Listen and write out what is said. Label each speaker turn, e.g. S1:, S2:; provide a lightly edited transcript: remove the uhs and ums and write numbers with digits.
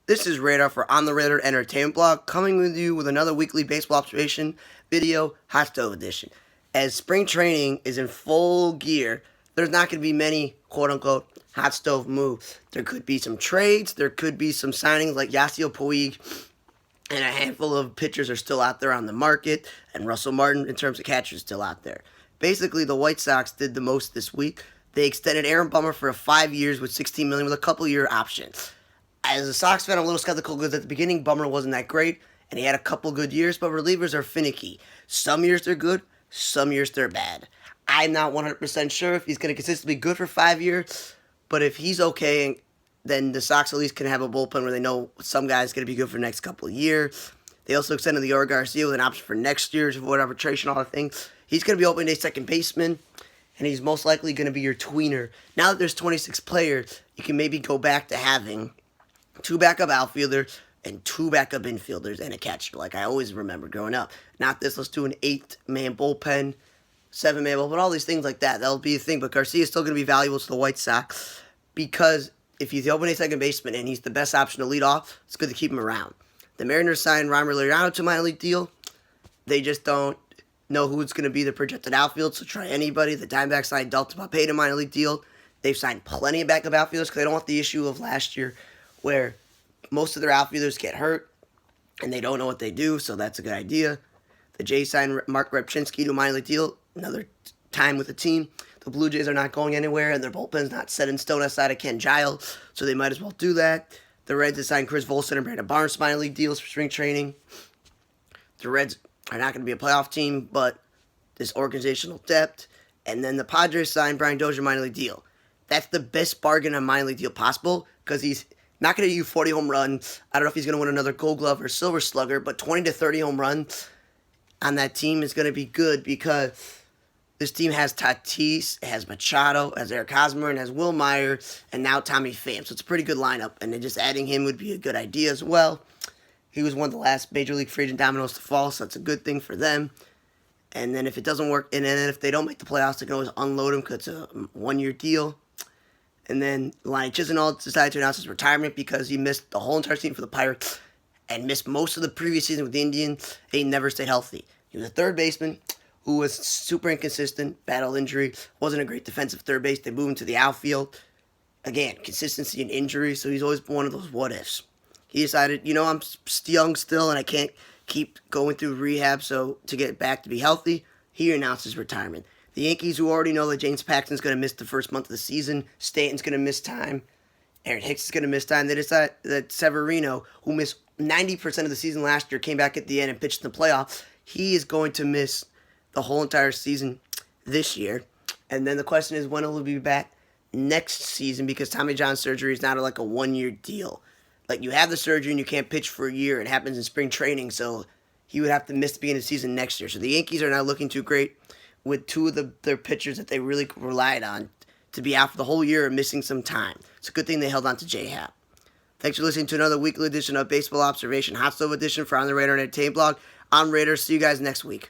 S1: This is Radar for On the Radar Entertainment Blog, coming with you with another weekly baseball observation video, Hot Stove Edition. As spring training is in full gear, there's not going to be many quote-unquote hot stove moves. There could be some trades, there could be some signings like Yasiel Puig, and a handful of pitchers are still out there on the market, and Russell Martin, in terms of catchers, is still out there. Basically, the White Sox did the most this week. They extended Aaron Bummer for 5 years with $16 million with a couple-year option. As a Sox fan, I'm a little skeptical because at the beginning, Bummer wasn't that great, and he had a couple good years, but relievers are finicky. Some years they're good, some years they're bad. I'm not 100% sure if he's going to consistently be good for 5 years, but if he's okay, then the Sox at least can have a bullpen where they know some guy's going to be good for the next couple of years. They also extended the Yordan Garcia with an option for next year's avoid arbitration, all the things. He's going to be opening day second baseman, and he's most likely going to be your tweener. Now that there's 26 players, you can maybe go back to having 2 backup outfielders and 2 backup infielders and a catcher, like I always remember growing up. Not this, let's do an 8-man bullpen, 7-man bullpen, all these things like that. That'll be a thing, but Garcia is still going to be valuable to the White Sox because if he's the opening second baseman and he's the best option to lead off, it's good to keep him around. The Mariners signed Ryan Liriano to a minor league deal. They just don't know who's going to be the projected outfield, so try anybody. The Diamondbacks signed Dalton Papay to a minor league deal. They've signed plenty of backup outfielders because they don't want the issue of last year where most of their outfielders get hurt and they don't know what they do, so that's a good idea. The Jays signed Mark Repchinski to a minor league deal, another time with the team. The Blue Jays are not going anywhere, and their bullpen's not set in stone outside of Ken Giles, so they might as well do that. The Reds have signed Chris Volson and Brandon Barnes to minor league deals for spring training. The Reds are not going to be a playoff team, but this organizational depth. And then the Padres signed Brian Dozier minor league deal. That's the best bargain on minor league deal possible because he's not going to give you 40 home runs. I don't know if he's going to win another Gold Glove or Silver Slugger, but 20 to 30 home runs on that team is going to be good because this team has Tatis, has Machado, has Eric Hosmer, and has Will Meyer, and now Tommy Pham. So it's a pretty good lineup, and then just adding him would be a good idea as well. He was one of the last Major League free agent dominoes to fall, so that's a good thing for them. And then if it doesn't work, and then if they don't make the playoffs, they can always unload him because it's a one-year deal. And then Lonnie Chisenhall decided to announce his retirement because he missed the whole entire season for the Pirates and missed most of the previous season with the Indians. He never stayed healthy. He was a third baseman who was super inconsistent, battled injury, wasn't a great defensive third base. They moved him to the outfield. Again, consistency and injury, so he's always one of those what-ifs. He decided, I'm young still and I can't keep going through rehab, so to get back to be healthy, he announced his retirement. The Yankees, who already know that James Paxton's going to miss the first month of the season, Stanton's going to miss time, Aaron Hicks is going to miss time, they decide that Severino, who missed 90% of the season last year, came back at the end and pitched in the playoffs. He is going to miss the whole entire season this year. And then the question is, when will he be back next season? Because Tommy John surgery is not like a one-year deal. Like, you have the surgery and you can't pitch for a year. It happens in spring training, so he would have to miss the beginning of the season next year. So the Yankees are not looking too great with 2 of their pitchers that they really relied on to be out for the whole year and missing some time. It's a good thing they held on to J-Happ. Thanks for listening to another weekly edition of Baseball Observation, Hot Stove Edition for On the Radar Entertainment Blog. I'm Radar. See you guys next week.